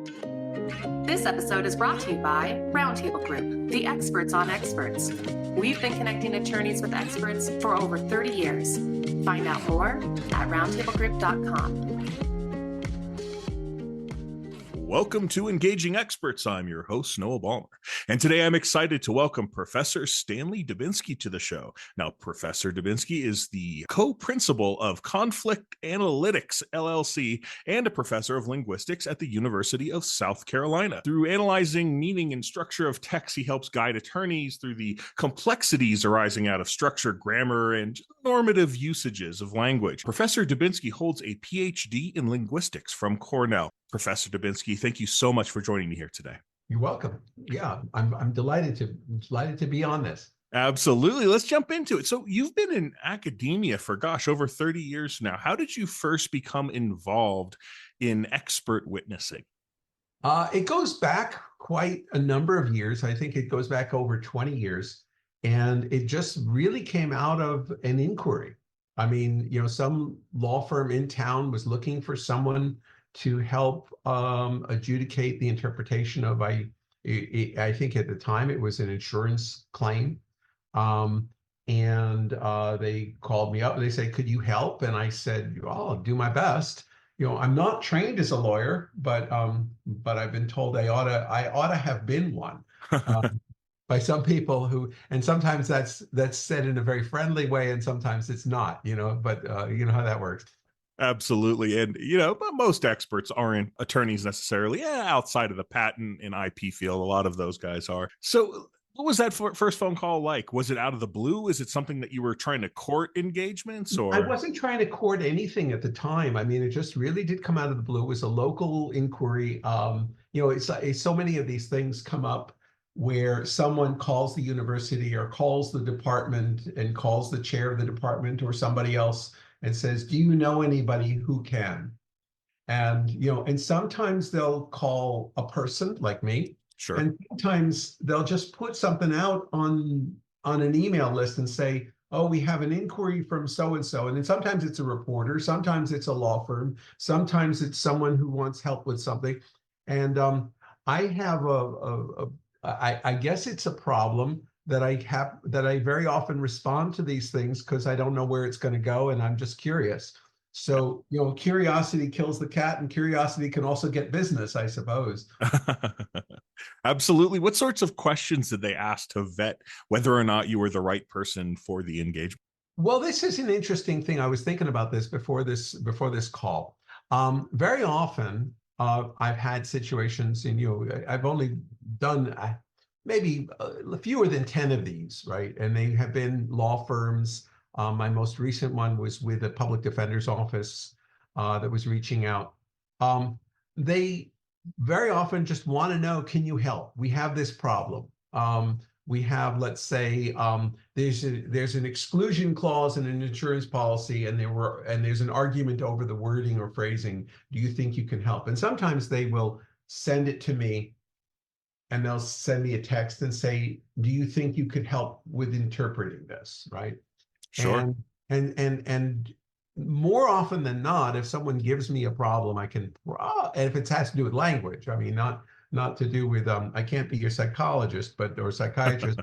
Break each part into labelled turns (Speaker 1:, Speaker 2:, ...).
Speaker 1: This episode is brought to you by Roundtable Group, the experts on experts. We've been connecting attorneys with experts for over 30 years. Find out more at roundtablegroup.com.
Speaker 2: Welcome to Engaging Experts. I'm your host, Noah Ballmer. And today I'm excited to welcome Professor Stanley Dubinsky to the show. Now, Professor Dubinsky is the Co-Principal of ConflictAnalytiX, LLC, and a Professor of Linguistics at the University of South Carolina. Through analyzing meaning and structure of text, he helps guide attorneys through the complexities arising out of structure, grammar, and normative usages of language. Professor Dubinsky holds a PhD in linguistics from Cornell. Professor Dubinsky, thank you so much for joining me here today.
Speaker 3: You're welcome. Yeah, I'm delighted to be on this.
Speaker 2: Absolutely. Let's jump into it. So you've been in academia for, over 30 years now. How did you first become involved in expert witnessing?
Speaker 3: It goes back quite a number of years. I think it goes back over 20 years. And it just really came out of an inquiry. I mean, some law firm in town was looking for someone to help adjudicate the interpretation of, I think at the time it was an insurance claim. And they called me up and they said, could you help? And I said, well, I'll do my best. I'm not trained as a lawyer, but I've been told I ought to have been one. By some people and sometimes that's said in a very friendly way, and sometimes it's not, but you know how that works.
Speaker 2: Absolutely. And, but most experts aren't attorneys necessarily outside of the patent and IP field. A lot of those guys are. So what was that first phone call like? Was it out of the blue? Is it something that you were trying to court engagements? Or
Speaker 3: I wasn't trying to court anything at the time. I mean, it just really did come out of the blue. It was a local inquiry. It's so many of these things come up where someone calls the university or calls the department and calls the chair of the department or somebody else and says, do you know anybody who can? And, and sometimes they'll call a person like me.
Speaker 2: Sure.
Speaker 3: And sometimes they'll just put something out on an email list and say, oh, we have an inquiry from so-and-so. And then sometimes it's a reporter, sometimes it's a law firm, sometimes it's someone who wants help with something. And I have I guess it's a problem that I very often respond to these things because I don't know where it's going to go and I'm just curious. So, curiosity kills the cat, and curiosity can also get business, I suppose.
Speaker 2: Absolutely. What sorts of questions did they ask to vet whether or not you were the right person for the engagement?
Speaker 3: Well, this is an interesting thing. I was thinking about this before this call. Very often, I've had situations, and I've only done maybe fewer than 10 of these, right? And they have been law firms. My most recent one was with a public defender's office that was reaching out. They very often just want to know, can you help? We have this problem. We have, let's say, there's an exclusion clause in an insurance policy, and there's an argument over the wording or phrasing. Do you think you can help? And sometimes they will send it to me, and they'll send me a text and say, do you think you could help with interpreting this, right?
Speaker 2: Sure.
Speaker 3: And more often than not, if someone gives me a problem, I can, and if it has to do with language, I mean, not to do with, I can't be your psychologist, or psychiatrist,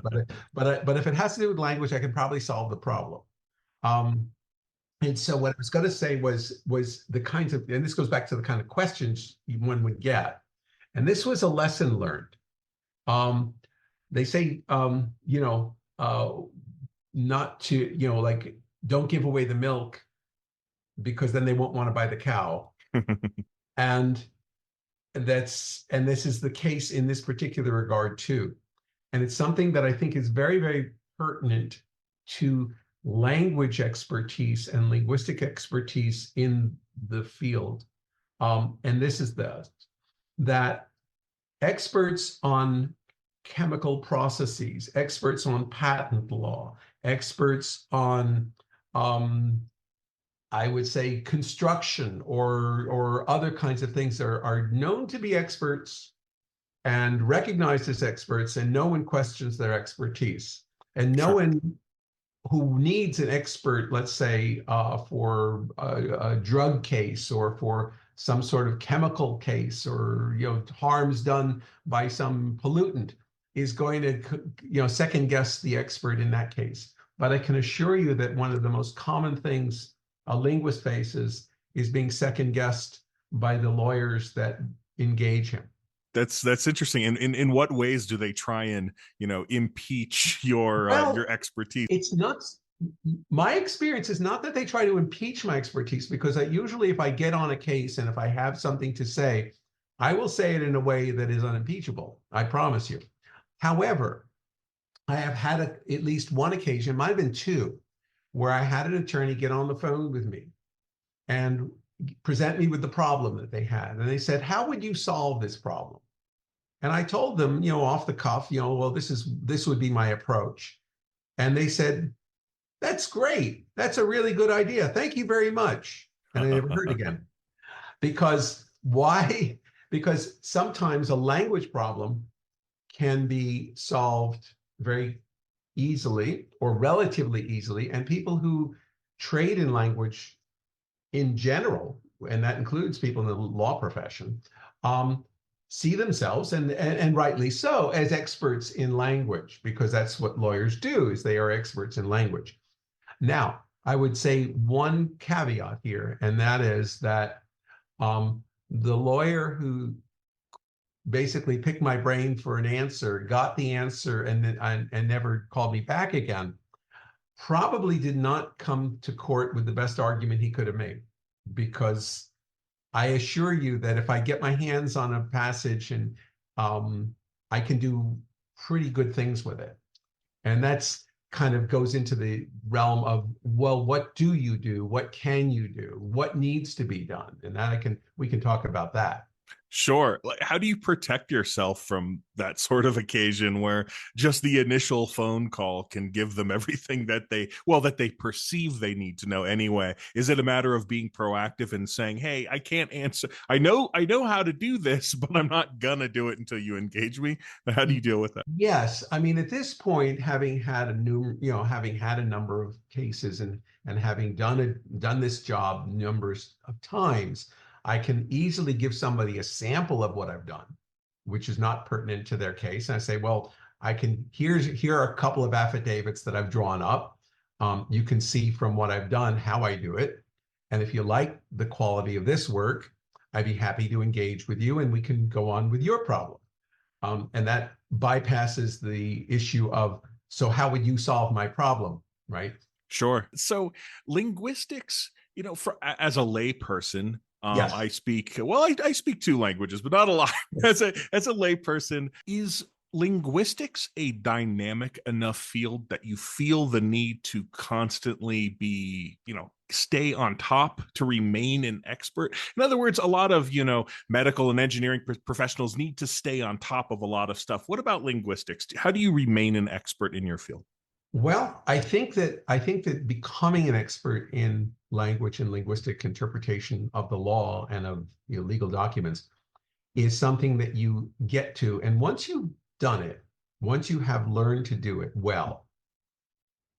Speaker 3: but if it has to do with language, I can probably solve the problem. And so what I was going to say was the kinds of, and this goes back to the kind of questions one would get. And this was a lesson learned. They say, not to, like, don't give away the milk because then they won't want to buy the cow. And this is the case in this particular regard too. And it's something that I think is very, very pertinent to language expertise and linguistic expertise in the field. And this is that experts on chemical processes, experts on patent law, experts on, I would say, construction or other kinds of things are known to be experts and recognized as experts, and no one questions their expertise. And no one who needs an expert, let's say, for a drug case or for some sort of chemical case or harms done by some pollutant is going to second guess the expert in that case. But I can assure you that one of the most common things a linguist faces is being second guessed by the lawyers that engage him.
Speaker 2: That's interesting. And in what ways do they try and impeach your expertise?
Speaker 3: It's not. My experience is not that they try to impeach my expertise, because usually if I get on a case and if I have something to say, I will say it in a way that is unimpeachable. I promise you. However, I have had at least one occasion, might have been two, where I had an attorney get on the phone with me and present me with the problem that they had. And they said, how would you solve this problem? And I told them, off the cuff, well, this would be my approach. And they said, that's great. That's a really good idea. Thank you very much. And I never heard again. Because why? Because sometimes a language problem can be solved very easily or relatively easily. And people who trade in language in general, and that includes people in the law profession, see themselves, and rightly so, as experts in language, because that's what lawyers do, is they are experts in language. Now, I would say one caveat here, and that is that the lawyer who basically picked my brain for an answer, got the answer, and never called me back again, probably did not come to court with the best argument he could have made. Because I assure you that if I get my hands on a passage, and I can do pretty good things with it. And that's kind of goes into the realm of, well, what do you do? What can you do? What needs to be done? And that we can talk about that.
Speaker 2: Sure. How do you protect yourself from that sort of occasion where just the initial phone call can give them everything that they perceive they need to know anyway? Is it a matter of being proactive and saying, hey, I can't answer. I know how to do this, but I'm not gonna do it until you engage me. How do you deal with that?
Speaker 3: Yes. I mean, at this point, having had a number of cases and having done this job numbers of times, I can easily give somebody a sample of what I've done, which is not pertinent to their case. And I say, well, here are a couple of affidavits that I've drawn up. You can see from what I've done how I do it. And if you like the quality of this work, I'd be happy to engage with you and we can go on with your problem. And that bypasses the issue of, so how would you solve my problem, right?
Speaker 2: Sure. So linguistics, as a lay person,
Speaker 3: Yes.
Speaker 2: I speak two languages, but not a lot. As a lay person, is linguistics a dynamic enough field that you feel the need to constantly be, stay on top to remain an expert? In other words, a lot of, medical and engineering professionals need to stay on top of a lot of stuff. What about linguistics? How do you remain an expert in your field?
Speaker 3: Well, I think that becoming an expert in language and linguistic interpretation of the law and of legal documents is something that you get to. And once you've done it, once you have learned to do it well,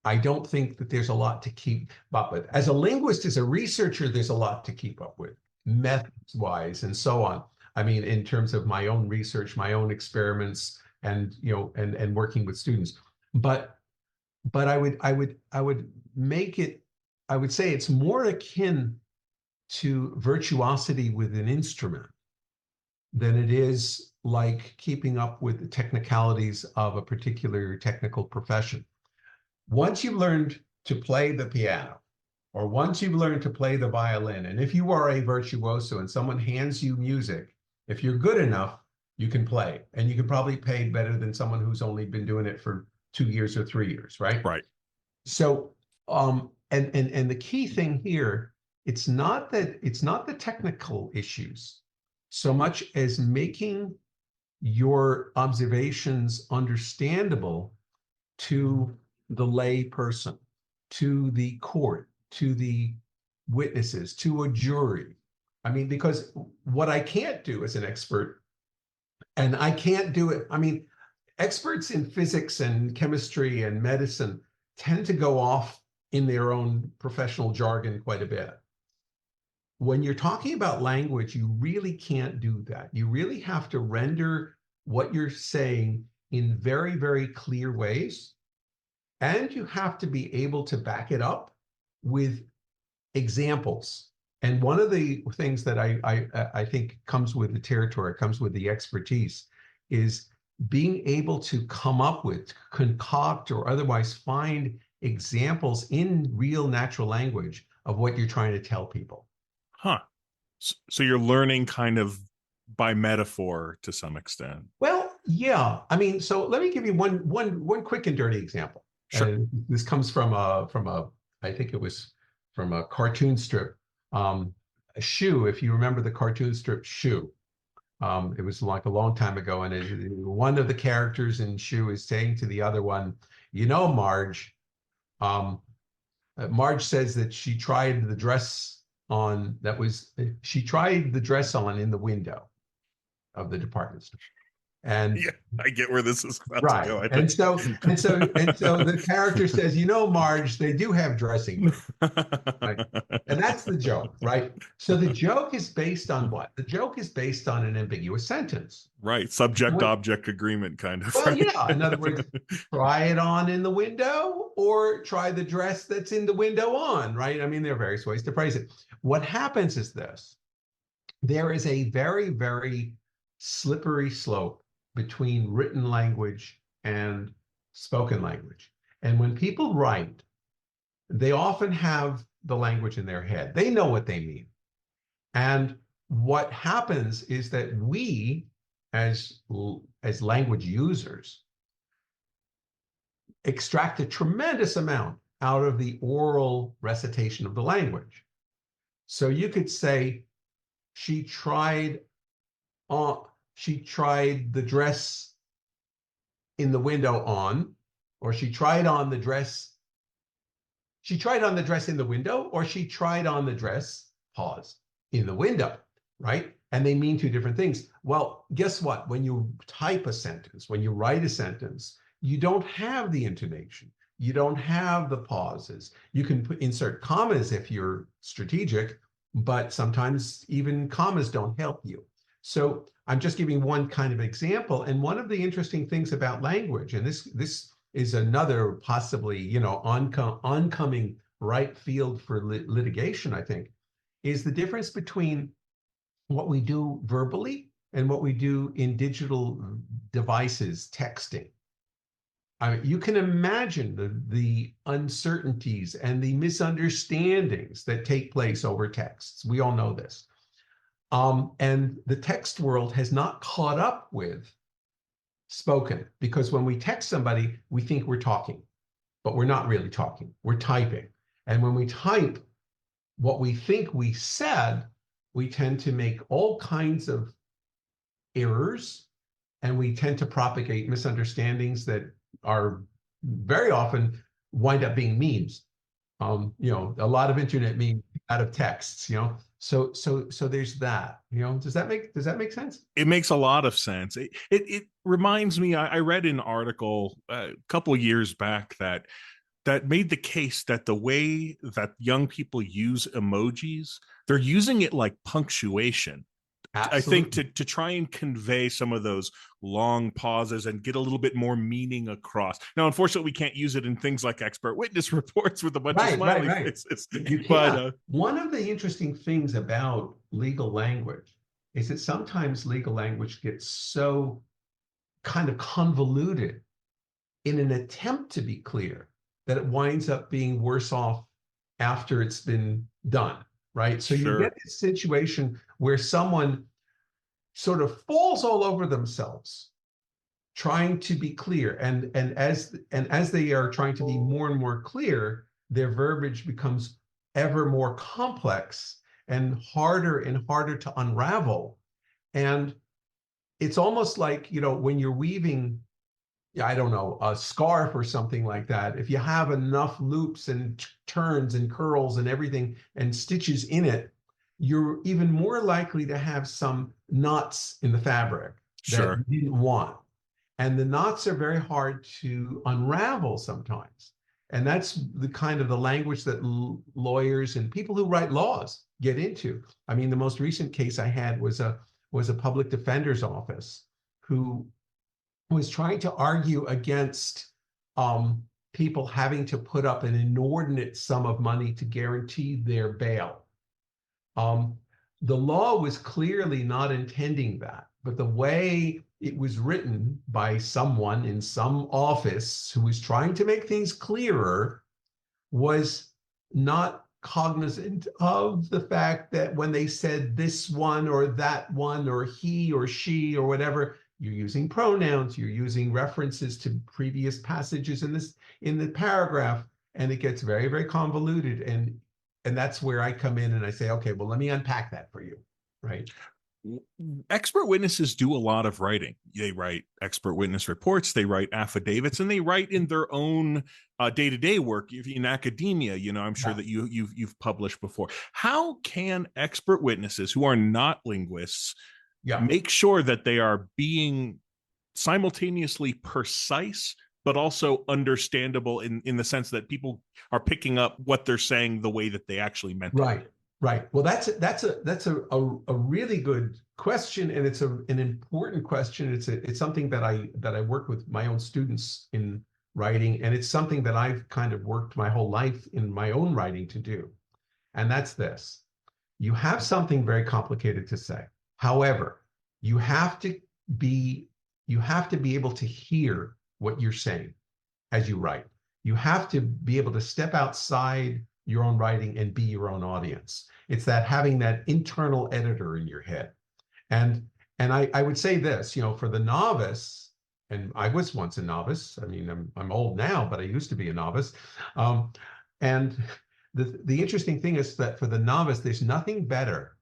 Speaker 3: I don't think that there's a lot to keep up with. As a linguist, as a researcher, there's a lot to keep up with, methods-wise and so on. I mean, in terms of my own research, my own experiments, and working with students. But I would make it, I would say it's more akin to virtuosity with an instrument than it is like keeping up with the technicalities of a particular technical profession. Once you've learned to play the piano, or once you've learned to play the violin, and if you are a virtuoso and someone hands you music, if you're good enough, you can play, and you can probably play better than someone who's only been doing it for 2 years or 3 years, right?
Speaker 2: Right.
Speaker 3: So, and the key thing here, it's not the technical issues so much as making your observations understandable to the lay person, to the court, to the witnesses, to a jury. I mean, because what I can't do as an expert, and I can't do it, I mean, experts in physics and chemistry and medicine tend to go off in their own professional jargon quite a bit. when you're talking about language, you really can't do that. You really have to render what you're saying in very, very clear ways. And you have to be able to back it up with examples. And one of the things that I think comes with the territory, comes with the expertise, is being able to come up with, concoct, or otherwise find examples in real natural language of what you're trying to tell people.
Speaker 2: Huh. So you're learning kind of by metaphor to some extent.
Speaker 3: Well, yeah. I mean, so let me give you one quick and dirty example.
Speaker 2: Sure.
Speaker 3: And this comes from I think it was from a cartoon strip, Shoe. If you remember the cartoon strip Shoe, it was like a long time ago, and one of the characters in Shoe is saying to the other one, "You know, Marge." Marge says that she tried the dress on she tried the dress on in the window of the department store. And
Speaker 2: yeah, I get where this is about
Speaker 3: right.
Speaker 2: to go.
Speaker 3: And so the character says, "You know, Marge, they do have dressing rooms." Right? And that's the joke, right? So the joke is based on what? The joke is based on an ambiguous sentence.
Speaker 2: Right. Subject-object agreement kind of.
Speaker 3: Well,
Speaker 2: right?
Speaker 3: yeah. In other words, try it on in the window or try the dress that's in the window on, right? I mean, there are various ways to phrase it. What happens is this. There is a very, very slippery slope between written language and spoken language. And when people write, they often have the language in their head. They know what they mean. And what happens is that we, as language users, extract a tremendous amount out of the oral recitation of the language. So you could say, she tried the dress in the window on, or she tried on the dress in the window, or she tried on the dress, pause, in the window, right? And they mean two different things. Well, guess what? When you type a sentence, when you write a sentence, you don't have the intonation. You don't have the pauses. You can insert commas if you're strategic, but sometimes even commas don't help you. So I'm just giving one kind of example. And one of the interesting things about language, and this is another possibly, oncoming right field for litigation, I think, is the difference between what we do verbally and what we do in digital devices, texting. You can imagine the uncertainties and the misunderstandings that take place over texts. We all know this. And the text world has not caught up with spoken, because when we text somebody, we think we're talking, but we're not really talking. We're typing. And when we type what we think we said, we tend to make all kinds of errors, and we tend to propagate misunderstandings that are very often wind up being memes. A lot of internet memes out of texts, So there's that, does that make sense?
Speaker 2: It makes a lot of sense. It reminds me, I read an article a couple of years back that made the case that the way that young people use emojis, they're using it like punctuation. Absolutely. I think to try and convey some of those long pauses and get a little bit more meaning across. Now, unfortunately, we can't use it in things like expert witness reports with a bunch of smiley faces.
Speaker 3: But one of the interesting things about legal language is that sometimes legal language gets so kind of convoluted in an attempt to be clear that it winds up being worse off after it's been done. Right. So you get this situation where someone sort of falls all over themselves trying to be clear. And as they are trying to be more and more clear, their verbiage becomes ever more complex and harder to unravel. And it's almost like, when you're weaving, I don't know, a scarf or something like that, if you have enough loops and turns and curls and everything and stitches in it, you're even more likely to have some knots in the fabric that you didn't want. And the knots are very hard to unravel sometimes. And that's the kind of the language that lawyers and people who write laws get into. I mean, the most recent case I had was a public defender's office who was trying to argue against people having to put up an inordinate sum of money to guarantee their bail. The law was clearly not intending that, but the way it was written by someone in some office who was trying to make things clearer was not cognizant of the fact that when they said this one or that one or he or she or whatever, you're using pronouns, you're using references to previous passages in the paragraph, and it gets very, very convoluted. And that's where I come in and I say, okay, well, let me unpack that for you, right?
Speaker 2: Expert witnesses do a lot of writing. They write expert witness reports, they write affidavits, and they write in their own day-to-day work. In academia, I'm sure that you've published before. How can expert witnesses who are not linguists make sure that they are being simultaneously precise but also understandable in the sense that people are picking up what they're saying the way that they actually meant it?
Speaker 3: Right. Well, that's a really good question, and it's an important question. It's something that I work with my own students in writing, and it's something that I've kind of worked my whole life in my own writing to do. And that's this: you have something very complicated to say. However, you have to be able to hear what you're saying as you write. You have to be able to step outside your own writing and be your own audience. It's that having that internal editor in your head. And I would say this, for the novice, and I was once a novice. I mean, I'm old now, but I used to be a novice. And the interesting thing is that for the novice, there's nothing better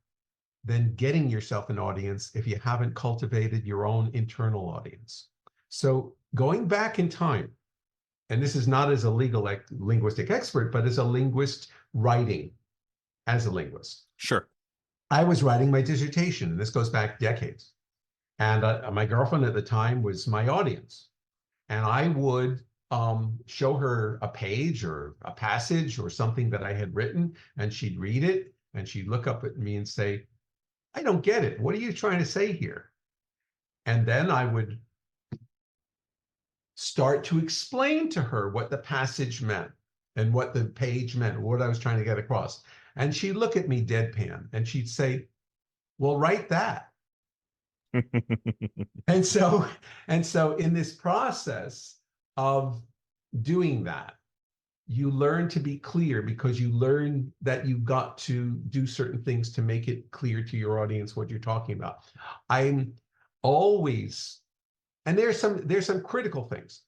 Speaker 3: than getting yourself an audience if you haven't cultivated your own internal audience. So going back in time, and this is not as a linguistic expert, but as a linguist writing as a linguist.
Speaker 2: Sure.
Speaker 3: I was writing my dissertation, and this goes back decades. And my girlfriend at the time was my audience. And I would show her a page or a passage or something that I had written, and she'd read it, and she'd look up at me and say, "I don't get it. What are you trying to say here?" And then I would start to explain to her what the passage meant and what the page meant, what I was trying to get across. And she'd look at me deadpan and she'd say, "Well, write that." And so in this process of doing that, you learn to be clear, because you learn that you've got to do certain things to make it clear to your audience what you're talking about. I'm always, and there's some critical things.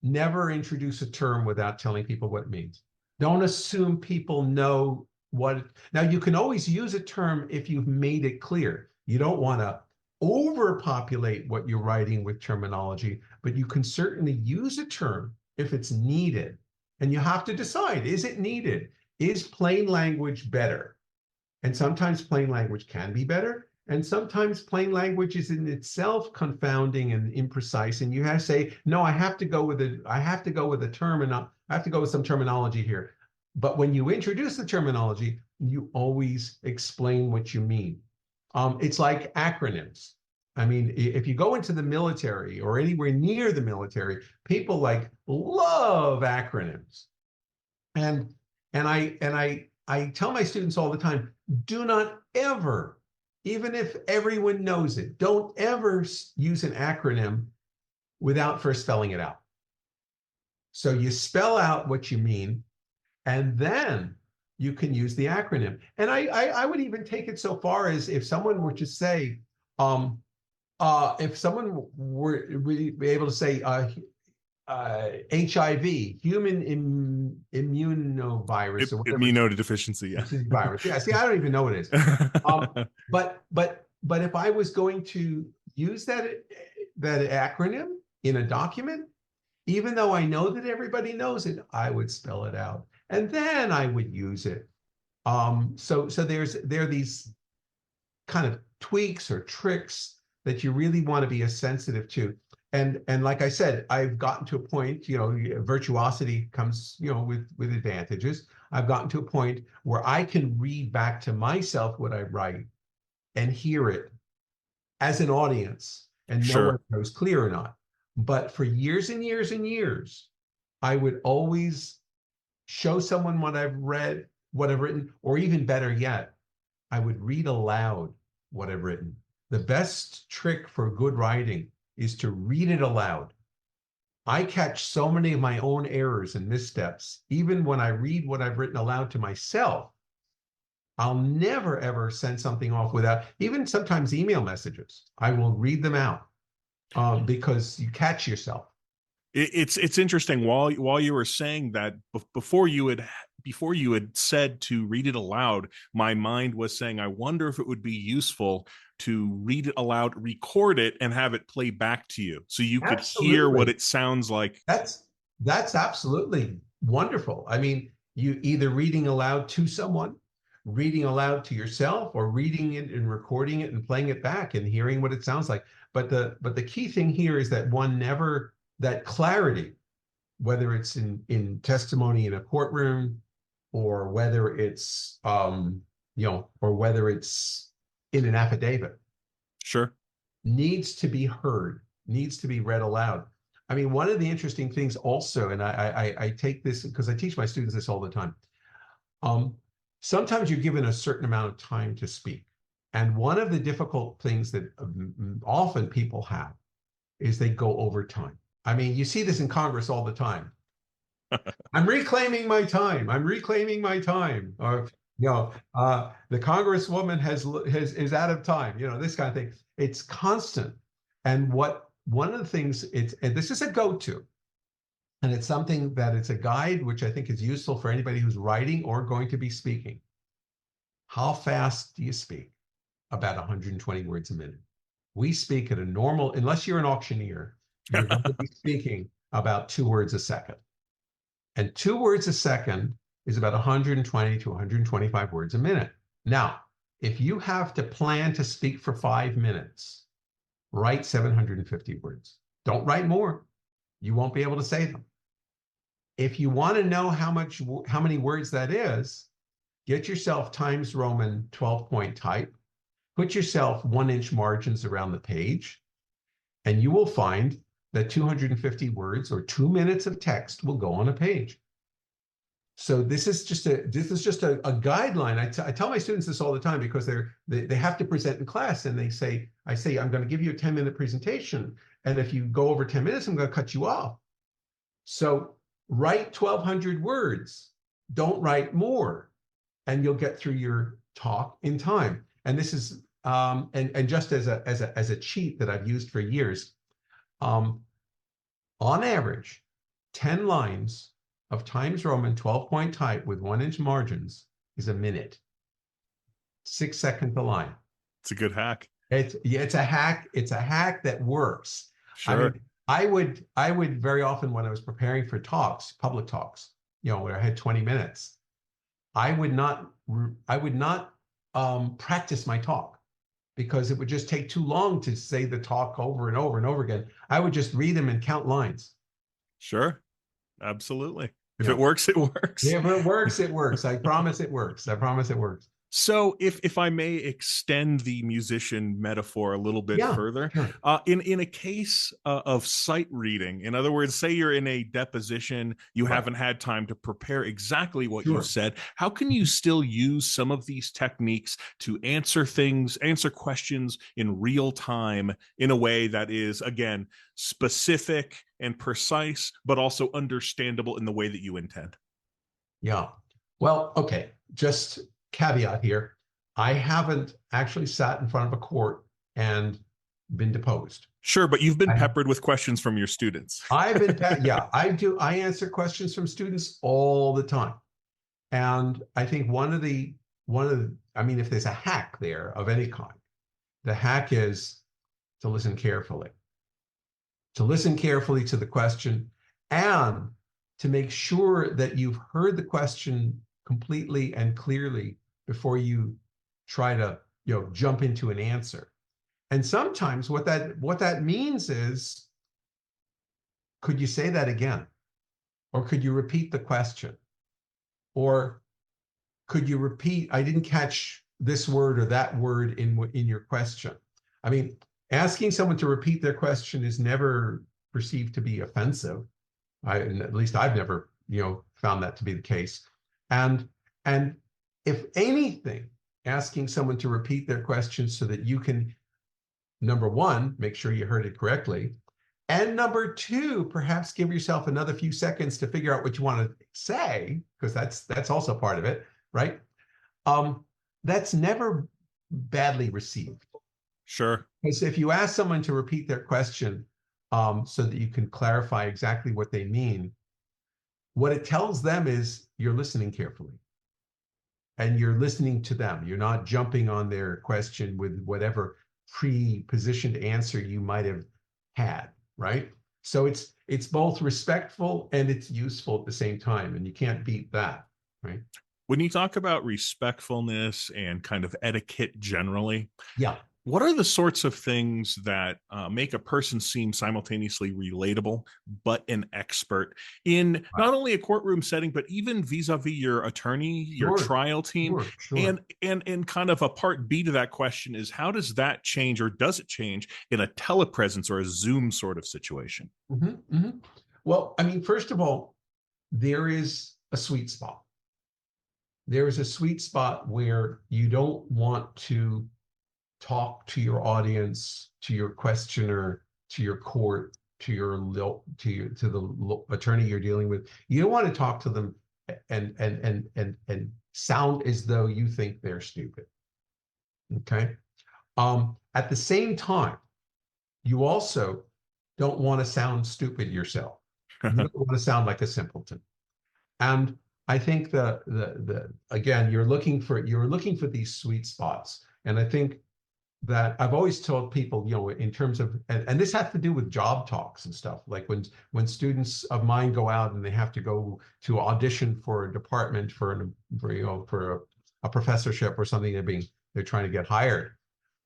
Speaker 3: Never introduce a term without telling people what it means. Don't assume people know what. Now, you can always use a term if you've made it clear. You don't want to overpopulate what you're writing with terminology, but you can certainly use a term if it's needed. And you have to decide, is it needed? Is plain language better? And sometimes plain language can be better. And sometimes plain language is in itself confounding and imprecise. And you have to say, no, I have to go with a term, and I have to go with some terminology here. But when you introduce the terminology, you always explain what you mean. It's like acronyms. I mean, if you go into the military or anywhere near the military, people love acronyms. And I tell my students all the time, do not ever, even if everyone knows it, don't ever use an acronym without first spelling it out. So you spell out what you mean, and then you can use the acronym. And I would even take it so far as if someone were to say, if someone were be able to say HIV, human immunovirus, or whatever.
Speaker 2: Immunodeficiency, yeah.
Speaker 3: Virus. Yeah, see, I don't even know what it is. But if I was going to use that acronym in a document, even though I know that everybody knows it, I would spell it out, and then I would use it. So there are these kind of tweaks or tricks that you really want to be sensitive to. and like I said, I've gotten to a point, virtuosity comes, with advantages. I've gotten to a point where I can read back to myself what I write and hear it as an audience and know
Speaker 2: Sure.
Speaker 3: whether I was clear or not. But for years and years and years, I would always show someone what I've read, what I've written, or even better yet, I would read aloud what I've written. The best trick for good writing is to read it aloud. I catch so many of my own errors and missteps, even when I read what I've written aloud to myself. I'll never, ever send something off without, even sometimes email messages. I will read them out because you catch yourself.
Speaker 2: It's interesting. While you were saying that, before you had said to read it aloud, my mind was saying, I wonder if it would be useful to read it aloud, record it, and have it play back to you so you could hear what
Speaker 3: Absolutely.
Speaker 2: it sounds like.
Speaker 3: That's absolutely wonderful. I mean, you either reading aloud to someone, reading aloud to yourself, or reading it and recording it and playing it back and hearing what it sounds like. But the key thing here is that that clarity, whether it's in testimony in a courtroom, or whether it's or whether it's in an affidavit,
Speaker 2: Sure.
Speaker 3: needs to be heard, needs to be read aloud. I mean, one of the interesting things also, and I take this because I teach my students this all the time. Sometimes you're given a certain amount of time to speak. And one of the difficult things that often people have is they go over time. I mean, you see this in Congress all the time. I'm reclaiming my time. I'm reclaiming my time. Or, the Congresswoman is out of time. This kind of thing. It's constant. And one of the things and this is a go-to, and it's something that it's a guide which I think is useful for anybody who's writing or going to be speaking. How fast do you speak? About 120 words a minute. We speak at a normal, unless you're an auctioneer, you're going to be speaking about 2 words a second. And 2 words a second is about 120 to 125 words a minute. Now, if you have to plan to speak for 5 minutes, write 750 words. Don't write more. You won't be able to say them. If you want to know how many words that is, get yourself Times Roman 12-point type, put yourself 1-inch margins around the page, and you will find that 250 words or 2 minutes of text will go on a page. So this is just a guideline. I tell my students this all the time because they have to present in class, and I say, I'm going to give you a 10-minute presentation. And if you go over 10 minutes, I'm going to cut you off. So write 1,200 words. Don't write more, and you'll get through your talk in time. And this is and just as a cheat that I've used for years, on average, 10 lines of Times Roman 12-point type with 1-inch margins is a minute. 6 seconds a line.
Speaker 2: It's a good hack.
Speaker 3: It's a hack. It's a hack that works.
Speaker 2: Sure.
Speaker 3: I mean, I would very often, when I was preparing for talks, public talks, where I had 20 minutes, I would not practice my talk because it would just take too long to say the talk over and over and over again. I would just read them and count lines.
Speaker 2: Sure. Absolutely. If it works, it works.
Speaker 3: If it works, it works. I promise it works. I promise it works.
Speaker 2: So if I may extend the musician metaphor a little bit further,
Speaker 3: sure.
Speaker 2: In a case of sight reading, in other words, say you're in a deposition, you haven't had time to prepare exactly what you said, how can you still use some of these techniques to answer questions in real time in a way that is, again, specific and precise, but also understandable in the way that you intend?
Speaker 3: Yeah. Well, okay. Just caveat here, I haven't actually sat in front of a court and been deposed.
Speaker 2: Sure, but you've been peppered with questions from your students.
Speaker 3: I've been, I do. I answer questions from students all the time. And I think I mean, if there's a hack there of any kind, the hack is to listen carefully. To listen carefully to the question and to make sure that you've heard the question completely and clearly before you try to jump into an answer. And sometimes what that means is could you say that again? Or could you repeat the question? Or could you repeat, I didn't catch this word or that word in your question. I mean, asking someone to repeat their question is never perceived to be offensive. At least I've never, found that to be the case. And if anything, asking someone to repeat their question so that you can, number one, make sure you heard it correctly, and number two, perhaps give yourself another few seconds to figure out what you want to say, because that's also part of it, right? That's never badly received.
Speaker 2: Sure.
Speaker 3: Because if you ask someone to repeat their question so that you can clarify exactly what they mean, what it tells them is you're listening carefully. And you're listening to them. You're not jumping on their question with whatever pre-positioned answer you might have had, right? So it's both respectful and it's useful at the same time, and you can't beat that, right?
Speaker 2: When you talk about respectfulness and kind of etiquette generally,
Speaker 3: yeah,
Speaker 2: what are the sorts of things that make a person seem simultaneously relatable but an expert in not only a courtroom setting, but even vis-a-vis your attorney, your trial team?
Speaker 3: Sure.
Speaker 2: And kind of a part B to that question is, how does that change, or does it change in a telepresence or a Zoom sort of situation?
Speaker 3: Well, I mean, first of all, there is a sweet spot. There is a sweet spot where you don't want to talk to your audience, to your questioner, to your court, to the attorney you're dealing with. You don't want to talk to them and sound as though you think they're stupid. Okay. At the same time, you also don't want to sound stupid yourself. You don't want to sound like a simpleton. And I think again, you're looking for these sweet spots. And I think that I've always told people, in terms of, and this has to do with job talks and stuff, like when students of mine go out and they have to go to audition for a department for a professorship or something, they're trying to get hired.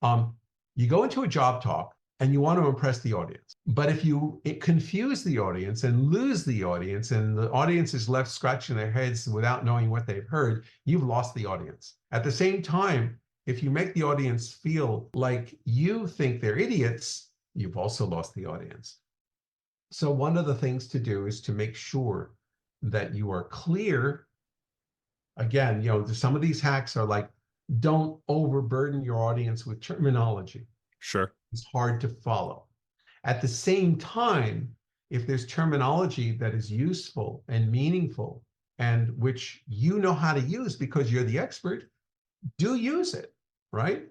Speaker 3: You go into a job talk and you want to impress the audience. But if you confuse the audience and lose the audience, and the audience is left scratching their heads without knowing what they've heard, you've lost the audience. At the same time, if you make the audience feel like you think they're idiots, you've also lost the audience. So one of the things to do is to make sure that you are clear. Again, some of these hacks are like, don't overburden your audience with terminology.
Speaker 2: Sure.
Speaker 3: It's hard to follow. At the same time, if there's terminology that is useful and meaningful and which you know how to use because you're the expert, do use it, right?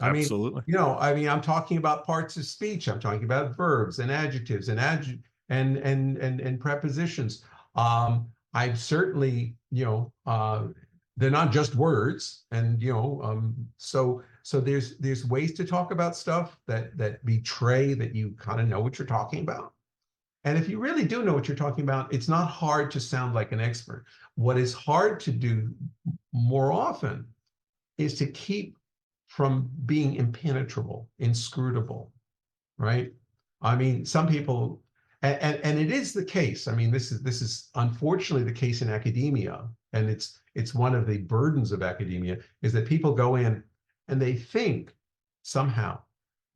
Speaker 2: Absolutely.
Speaker 3: I'm talking about parts of speech. I'm talking about verbs and adjectives and prepositions. I've certainly, they're not just words, and so there's ways to talk about stuff that betray that you kind of know what you're talking about. And if you really do know what you're talking about, it's not hard to sound like an expert. What is hard to do more often is to keep from being impenetrable, inscrutable, right? I mean, some people, and it is the case. I mean, this is unfortunately the case in academia, and it's one of the burdens of academia, is that people go in and they think somehow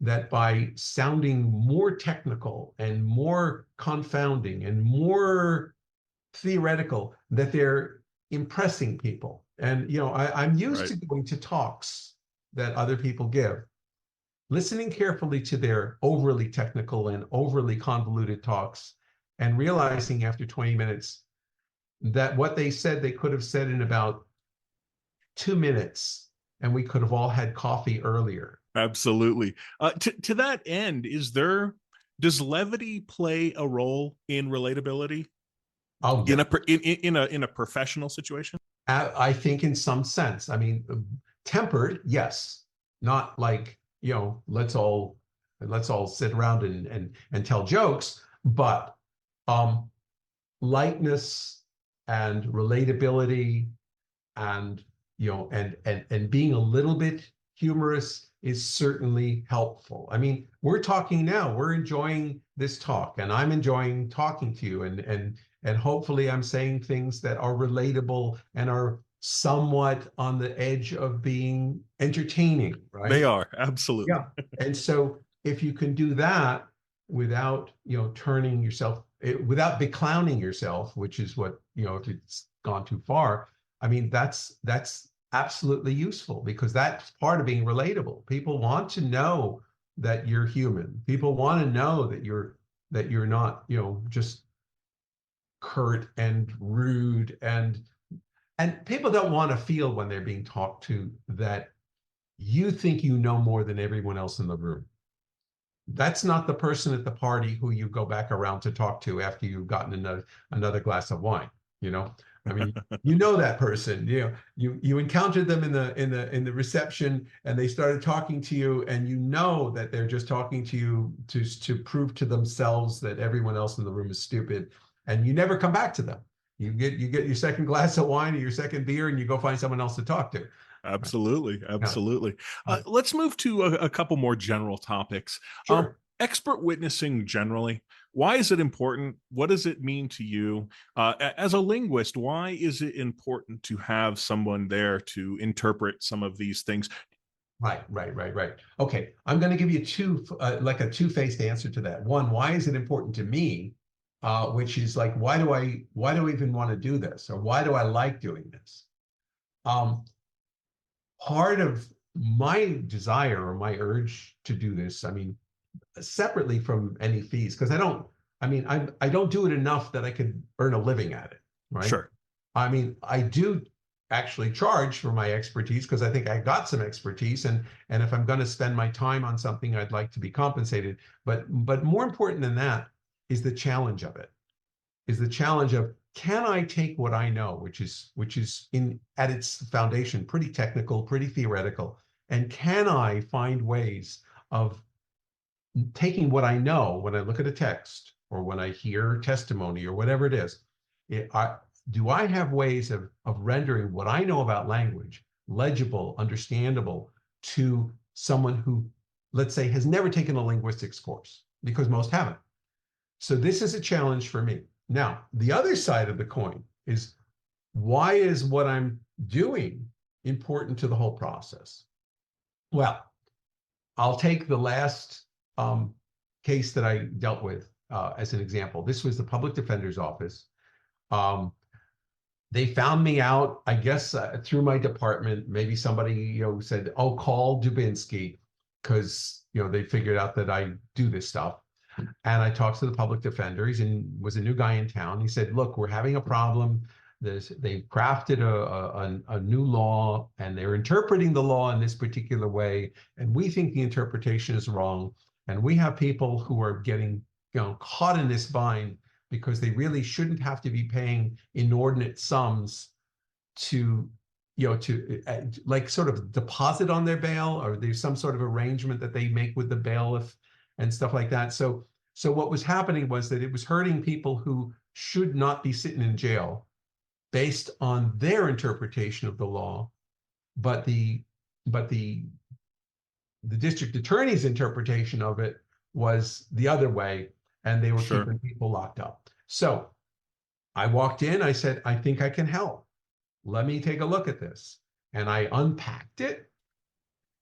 Speaker 3: that by sounding more technical and more confounding and more theoretical, that they're impressing people. And I'm used to going to talks that other people give, listening carefully to their overly technical and overly convoluted talks, and realizing after 20 minutes that what they said they could have said in about 2 minutes, and we could have all had coffee earlier.
Speaker 2: Absolutely. To that end, does levity play a role in relatability?
Speaker 3: Oh,
Speaker 2: in a professional situation?
Speaker 3: I think in some sense. I mean, tempered, yes, not like let's all sit around and tell jokes, but lightness and relatability and and being a little bit humorous is certainly helpful. I mean, we're talking now, we're enjoying this talk, and I'm enjoying talking to you, and hopefully I'm saying things that are relatable and are somewhat on the edge of being entertaining, right?
Speaker 2: They are, absolutely.
Speaker 3: Yeah. And so if you can do that without, turning yourself, without beclowning yourself, which is what, if it's gone too far, I mean, that's absolutely useful, because that's part of being relatable. People want to know that you're human. People want to know that you're not, just curt and rude, and people don't want to feel, when they're being talked to, that you think you know more than everyone else in the room. That's not the person at the party who you go back around to talk to after you've gotten another glass of wine. I mean, that person. You encountered them in the reception, and they started talking to you, and that they're just talking to you to prove to themselves that everyone else in the room is stupid, and you never come back to them. You get your second glass of wine or your second beer, and you go find someone else to talk to.
Speaker 2: Absolutely.
Speaker 3: Yeah.
Speaker 2: Let's move to a couple more general topics.
Speaker 3: Sure.
Speaker 2: Expert witnessing generally. Why is it important? What does it mean to you? As a linguist, why is it important to have someone there to interpret some of these things?
Speaker 3: Right. Okay, I'm going to give you a two-faced answer to that. One, why is it important to me? Which is like, why do I even want to do this, or why do I like doing this? Part of my desire or my urge to do this, I mean, separately from any fees, because I don't do it enough that I could earn a living at it, right?
Speaker 2: Sure.
Speaker 3: I mean, I do actually charge for my expertise, because I think I got some expertise, and if I'm going to spend my time on something, I'd like to be compensated. But more important than that is the challenge of it. Is the challenge of, can I take what I know, which is at its foundation pretty technical, pretty theoretical, and can I find ways of taking what I know when I look at a text, or when I hear testimony, or whatever it is, do I have ways of rendering what I know about language legible, understandable to someone who, let's say, has never taken a linguistics course, because most haven't. So this is a challenge for me. Now, the other side of the coin is, why is what I'm doing important to the whole process? Well, I'll take the last case that I dealt with as an example. This was the public defender's office. They found me out, I guess, through my department. Maybe somebody, said, "Oh, call Dubinsky," because they figured out that I do this stuff. And I talked to the public defender. Was a new guy in town. He said, "Look, we're having a problem. They've crafted a new law, and they're interpreting the law in this particular way, and we think the interpretation is wrong. And we have people who are getting caught in this bind, because they really shouldn't have to be paying inordinate sums to like sort of deposit on their bail, or there's some sort of arrangement that they make with the bailiff and stuff like that." So what was happening was that it was hurting people who should not be sitting in jail based on their interpretation of the law, but the district attorney's interpretation of it was the other way, and they were keeping people locked up. So I walked in, I said, "I think I can help. Let me take a look at this." And I unpacked it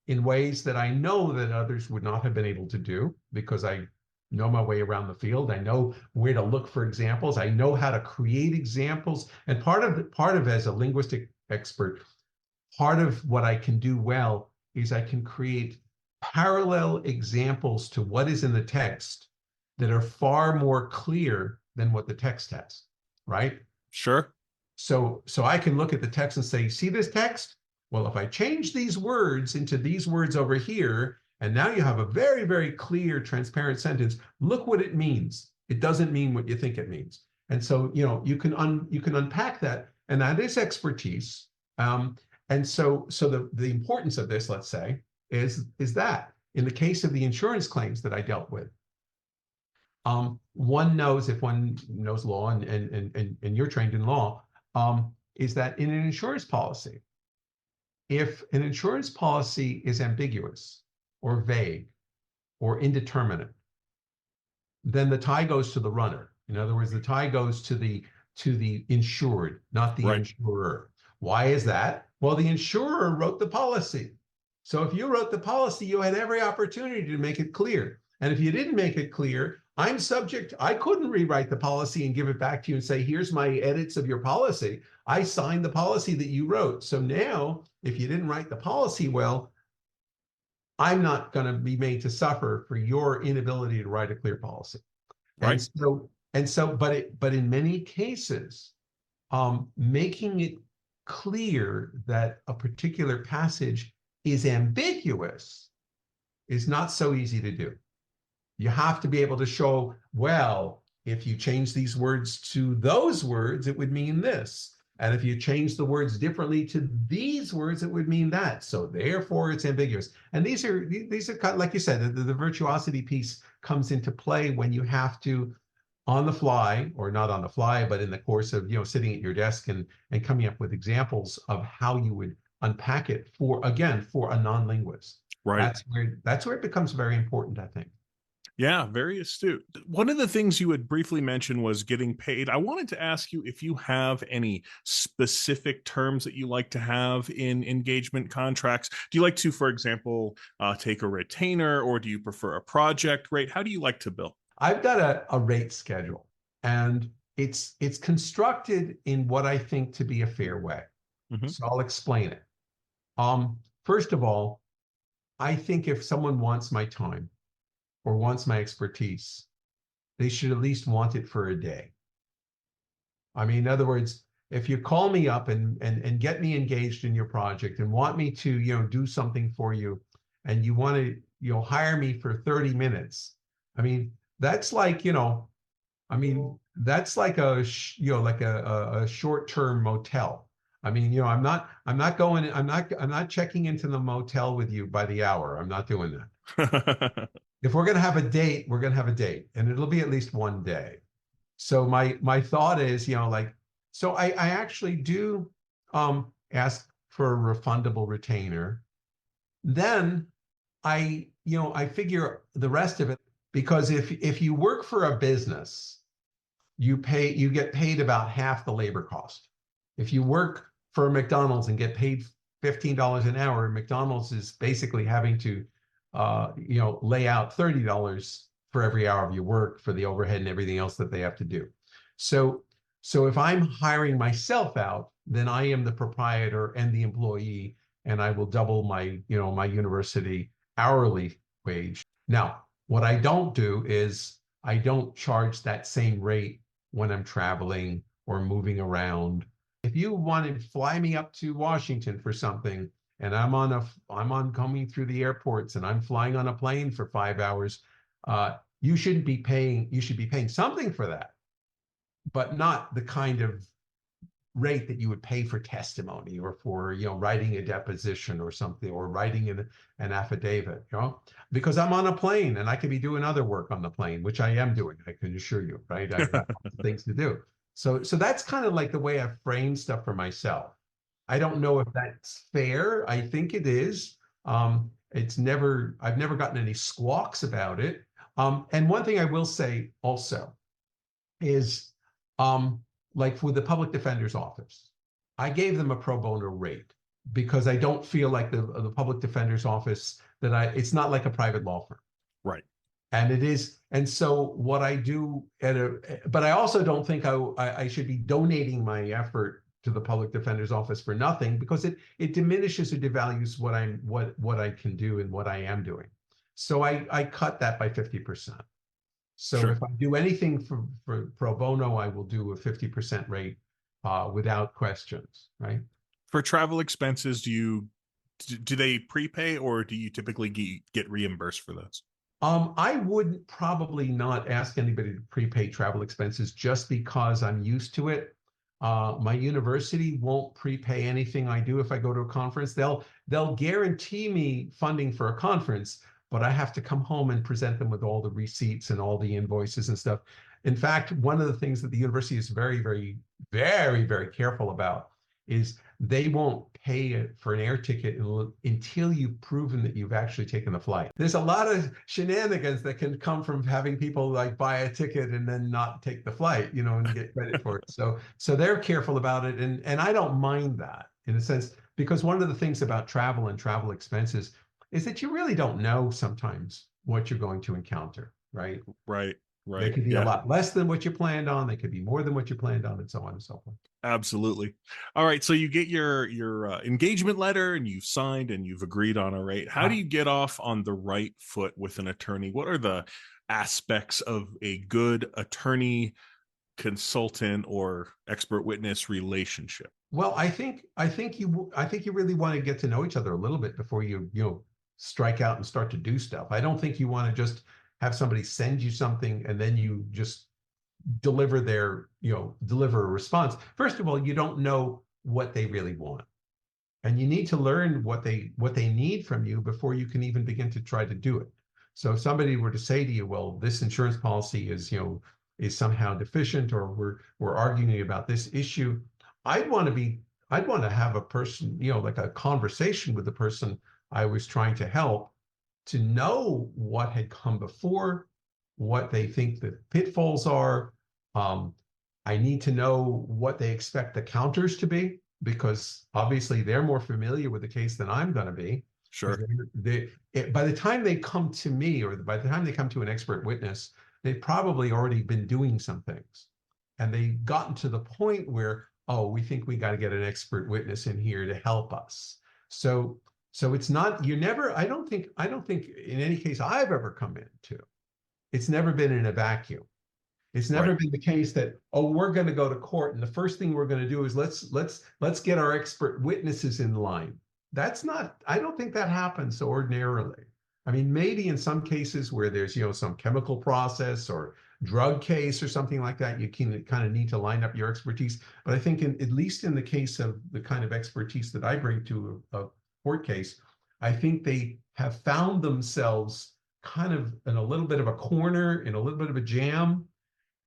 Speaker 3: in ways that I know that others would not have been able to do, because I know my way around the field. I know where to look for examples. I know how to create examples. And part of as a linguistic expert, part of what I can do well is I can create parallel examples to what is in the text that are far more clear than what the text has, right?
Speaker 2: Sure.
Speaker 3: So I can look at the text and say, "See this text? Well, if I change these words into these words over here, and now you have a very, very clear, transparent sentence, look what it means. It doesn't mean what you think it means." And so, you can unpack that, and that is expertise. And so the importance of this, let's say, is that in the case of the insurance claims that I dealt with, one knows, if one knows law, and you're trained in law, is that in an insurance policy, if an insurance policy is ambiguous, or vague or indeterminate, then the tie goes to the runner. In other words, the tie goes to the insured, not the
Speaker 2: Right.
Speaker 3: insurer. Why is that? Well, the insurer wrote the policy. So if you wrote the policy, you had every opportunity to make it clear. And if you didn't make it clear, I couldn't rewrite the policy and give it back to you and say, here's my edits of your policy. I signed the policy that you wrote. So now, if you didn't write the policy well, I'm not going to be made to suffer for your inability to write a clear policy.
Speaker 2: Right.
Speaker 3: But in many cases, making it clear that a particular passage is ambiguous is not so easy to do. You have to be able to show, well, if you change these words to those words, it would mean this. And if you change the words differently to these words, it would mean that. So therefore, it's ambiguous. And these are kind of, like you said, the virtuosity piece comes into play when you have to, on the fly, or not on the fly, but in the course of sitting at your desk and coming up with examples of how you would unpack it for a non-linguist.
Speaker 2: Right.
Speaker 3: That's where it becomes very important, I think.
Speaker 2: Yeah, very astute. One of the things you had briefly mentioned was getting paid. I wanted to ask you if you have any specific terms that you like to have in engagement contracts. Do you like to, for example, take a retainer, or do you prefer a project rate? How do you like to bill?
Speaker 3: I've got a rate schedule, and it's constructed in what I think to be a fair way. Mm-hmm. So I'll explain it. First of all, I think if someone wants my time or wants my expertise, they should at least want it for a day. I mean, in other words, if you call me up and get me engaged in your project and want me to, do something for you, and you want to, hire me for 30 minutes, I mean, that's like, that's like a short-term motel. I mean, I'm not checking into the motel with you by the hour. I'm not doing that. If we're going to have a date, we're going to have a date, and it'll be at least one day. So my thought is, so I actually do ask for a refundable retainer. Then I figure the rest of it, because if you work for a business, you get paid about half the labor cost. If you work for McDonald's and get paid $15 an hour, McDonald's is basically having to lay out $30 for every hour of your work for the overhead and everything else that they have to do. So if I'm hiring myself out, then I am the proprietor and the employee, and I will double my university hourly wage. Now, what I don't do is I don't charge that same rate when I'm traveling or moving around. If you want to fly me up to Washington for something, and I'm coming through the airports and I'm flying on a plane for 5 hours, you should be paying something for that, but not the kind of rate that you would pay for testimony or for writing a deposition or something, or writing an affidavit, because I'm on a plane and I could be doing other work on the plane, which I am doing, I can assure you, right? I've got things to do. So that's kind of like the way I frame stuff for myself. I don't know if that's fair. I think it is. I've never gotten any squawks about it. And one thing I will say also is, like with the public defender's office, I gave them a pro bono rate because I don't feel like the public defender's office it's not like a private law firm.
Speaker 2: Right.
Speaker 3: And it is. And so what I do but I also don't think I should be donating my effort to the public defender's office for nothing, because it diminishes or devalues what I can do and what I am doing. So I cut that by 50%. So sure. If I do anything for pro bono, I will do a 50% rate without questions, right?
Speaker 2: For travel expenses, do they prepay, or do you typically get reimbursed for those?
Speaker 3: I would probably not ask anybody to prepay travel expenses, just because I'm used to it. My university won't prepay anything I do if I go to a conference. They'll guarantee me funding for a conference, but I have to come home and present them with all the receipts and all the invoices and stuff. In fact, one of the things that the university is very, very, very, very careful about is they won't pay for an air ticket until you've proven that you've actually taken the flight. There's a lot of shenanigans that can come from having people like buy a ticket and then not take the flight, you know, and get credit for it. So they're careful about it. And I don't mind that in a sense, because one of the things about travel and travel expenses is that you really don't know sometimes what you're going to encounter, right?
Speaker 2: Right.
Speaker 3: They
Speaker 2: Right.
Speaker 3: could be a
Speaker 2: Yeah.
Speaker 3: lot less than what you planned on. They could be more than what you planned on, and so on and so forth.
Speaker 2: Absolutely. All right. So you get your engagement letter and you've signed and you've agreed on a rate. How do you get off on the right foot with an attorney? What are the aspects of a good attorney consultant or expert witness relationship?
Speaker 3: Well, I think you really want to get to know each other a little bit before you strike out and start to do stuff. I don't think you want to just have somebody send you something and then you just deliver deliver a response. First of all, you don't know what they really want, and you need to learn what they need from you before you can even begin to try to do it. So if somebody were to say to you, well, this insurance policy is somehow deficient, or we're arguing about this issue, I'd want to have a person, like a conversation with the person I was trying to help, to know what had come before, what they think the pitfalls are. I need to know what they expect the counters to be, because obviously they're more familiar with the case than I'm going to be.
Speaker 2: Sure.
Speaker 3: By the time they come to me, or by the time they come to an expert witness, they've probably already been doing some things. And they've gotten to the point where, oh, we think we got to get an expert witness in here to help us. So it's not, I don't think in any case I've ever come into, it's never been in a vacuum. It's never been the case that, oh, we're going to go to court and the first thing we're going to do is let's get our expert witnesses in line. I don't think that happens ordinarily. I mean, maybe in some cases where there's, some chemical process or drug case or something like that, you can kind of need to line up your expertise. But I think at least in the case of the kind of expertise that I bring to a court case, I think they have found themselves kind of in a little bit of a corner, in a little bit of a jam.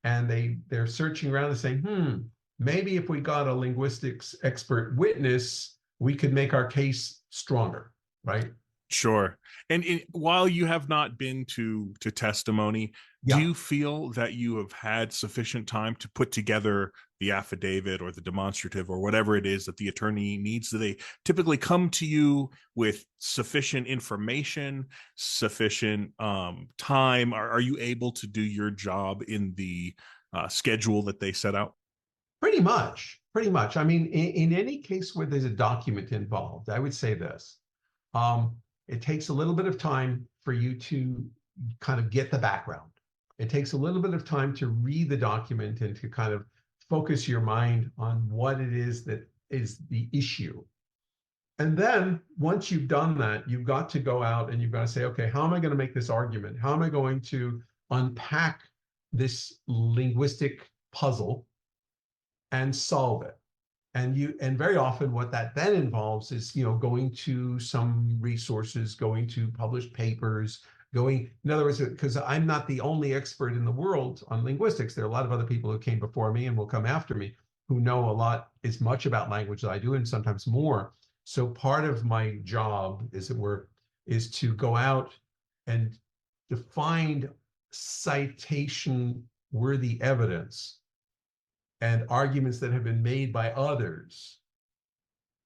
Speaker 3: And they're searching around and saying, maybe if we got a linguistics expert witness, we could make our case stronger, right?
Speaker 2: Sure. And while you have not been to testimony, do you feel that you have had sufficient time to put together the affidavit or the demonstrative or whatever it is that the attorney needs? Do they typically come to you with sufficient information, sufficient time? Are you able to do your job in the schedule that they set out?
Speaker 3: Pretty much. I mean, in any case where there's a document involved, I would say this. It takes a little bit of time for you to kind of get the background. It takes a little bit of time to read the document and to kind of focus your mind on what it is that is the issue. And then once you've done that, you've got to go out and you've got to say, okay, how am I going to make this argument? How am I going to unpack this linguistic puzzle and solve it? And very often what that then involves is, going to some resources, going to published papers, in other words, because I'm not the only expert in the world on linguistics. There are a lot of other people who came before me and will come after me who know as much about language as I do, and sometimes more. So part of my job, as it were, is to go out and to find citation-worthy evidence and arguments that have been made by others,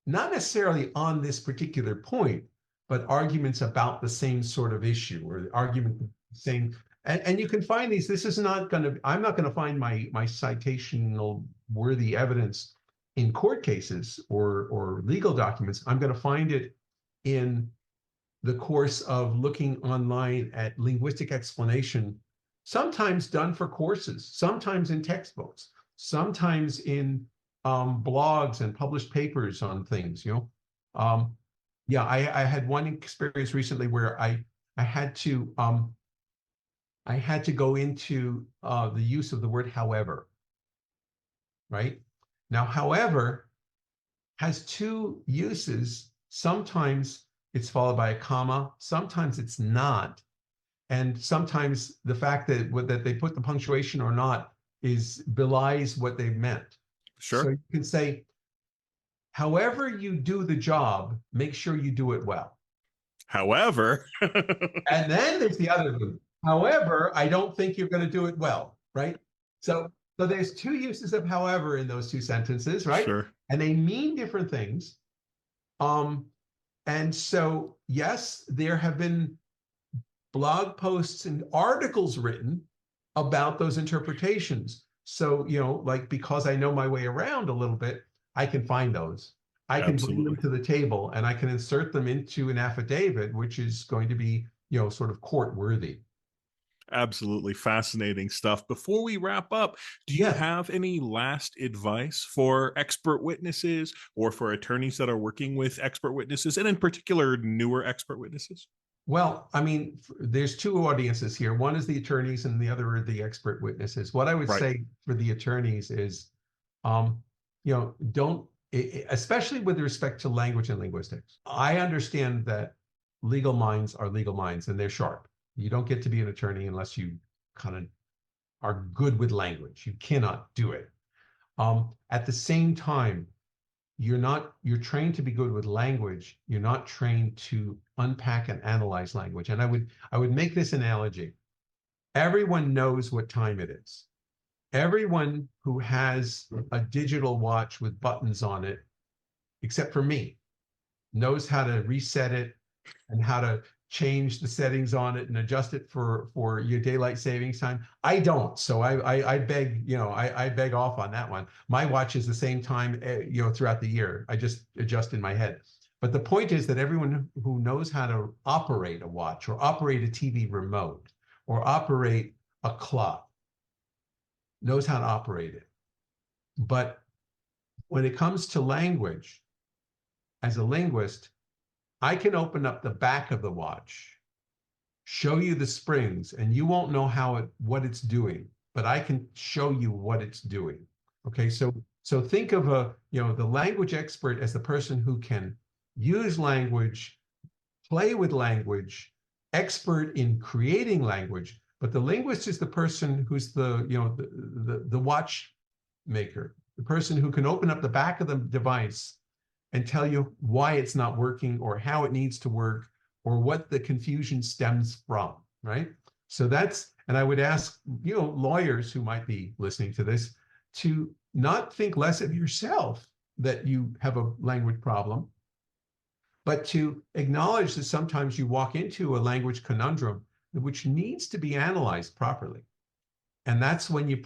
Speaker 3: not necessarily on this particular point, but arguments about the same sort of issue, or the argument saying, and you can find these. I'm not going to find my citational worthy evidence in court cases or legal documents. I'm going to find it in the course of looking online at linguistic explanation, sometimes done for courses, sometimes in textbooks, sometimes in blogs and published papers on things. I had one experience recently where I had to go into the use of the word however. Right now, however has two uses. Sometimes it's followed by a comma, sometimes it's not, and sometimes the fact that they put the punctuation or not belies what they've meant.
Speaker 2: Sure.
Speaker 3: So you can say, however you do the job, make sure you do it well.
Speaker 2: However,
Speaker 3: And then there's the other thing. However, I don't think you're going to do it well, right? So there's two uses of however in those two sentences, right?
Speaker 2: sure.
Speaker 3: And they mean different things. And so, yes, there have been blog posts and articles written about those interpretations. So, like, because I know my way around a little bit, I can find those. I can bring them
Speaker 2: Absolutely.
Speaker 3: to the table and I can insert them into an affidavit, which is going to be, sort of court worthy.
Speaker 2: Absolutely fascinating stuff. Before we wrap up, do you
Speaker 3: Yeah.
Speaker 2: have any last advice for expert witnesses or for attorneys that are working with expert witnesses, and in particular, newer expert witnesses?
Speaker 3: Well, I mean, there's two audiences here. One is the attorneys and the other are the expert witnesses. What I would
Speaker 2: Right.
Speaker 3: say for the attorneys is, don't, especially with respect to language and linguistics. I understand that legal minds are legal minds and they're sharp. You don't get to be an attorney unless you kind of are good with language. You cannot do it. At the same time, you're trained to be good with language. You're not trained to unpack and analyze language. And I would make this analogy. Everyone knows what time it is. Everyone who has a digital watch with buttons on it, except for me, knows how to reset it and how to change the settings on it and adjust it for your daylight savings time. I don't. So I beg, I beg off on that one. My watch is the same time, throughout the year. I just adjust in my head. But the point is that everyone who knows how to operate a watch or operate a TV remote or operate a clock knows how to operate it. But when it comes to language, as a linguist, I can open up the back of the watch, show you the springs, and you won't know what it's doing, but I can show you what it's doing. Okay, so think of the language expert as the person who can use language, play with language, expert in creating language, but the linguist is the person who's the watchmaker, the person who can open up the back of the device and tell you why it's not working or how it needs to work or what the confusion stems from, right? So and I would ask, lawyers who might be listening to this to not think less of yourself that you have a language problem, but to acknowledge that sometimes you walk into a language conundrum which needs to be analyzed properly. And that's when you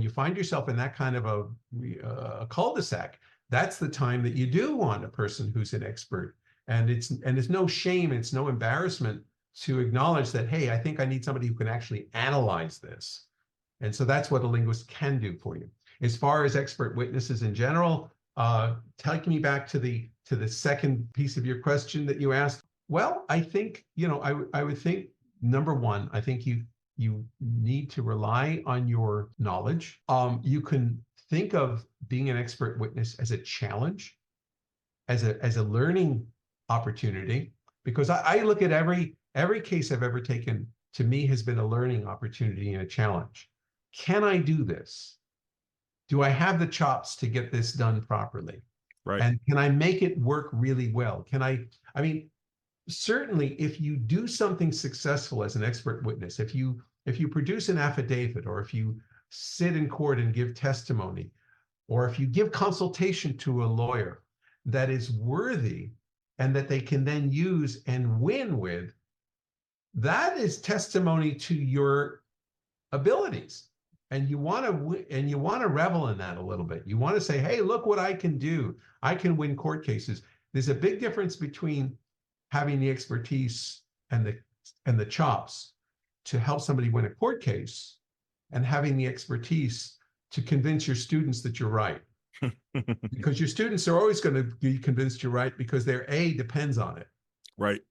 Speaker 3: find yourself in that kind of a cul-de-sac, that's the time that you do want a person who's an expert. And it's no shame, it's no embarrassment to acknowledge that, hey, I think I need somebody who can actually analyze this. And so that's what a linguist can do for you. As far as expert witnesses in general, take me back to the second piece of your question that you asked. Well, I think, I would think, number one, I think you need to rely on your knowledge. You can think of being an expert witness as a challenge, as a learning opportunity, because I look at every case I've ever taken, to me, has been a learning opportunity and a challenge. Can I do this? Do I have the chops to get this done properly?
Speaker 2: Right.
Speaker 3: And can I make it work really well? I mean, certainly if you do something successful as an expert witness, if you produce an affidavit, or if you sit in court and give testimony, or if you give consultation to a lawyer that is worthy and that they can then use and win with, that is testimony to your abilities. And you want to revel in that a little bit. You want to say, hey, look what I can do. I can win court cases. There's a big difference between having the expertise and the chops to help somebody win a court case and having the expertise to convince your students that you're right. Because your students are always going to be convinced you're right because their A depends on it.
Speaker 2: Right.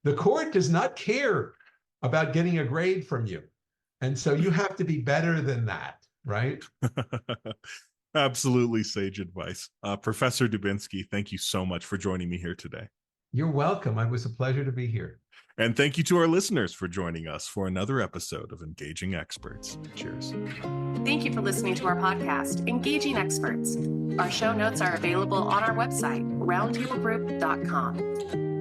Speaker 3: The court does not care about getting a grade from you. And so you have to be better than that, right?
Speaker 2: Absolutely sage advice. Professor Dubinsky, thank you so much for joining me here today.
Speaker 3: You're welcome. It was a pleasure to be here.
Speaker 2: And thank you to our listeners for joining us for another episode of Engaging Experts. Cheers.
Speaker 1: Thank you for listening to our podcast, Engaging Experts. Our show notes are available on our website, roundtablegroup.com.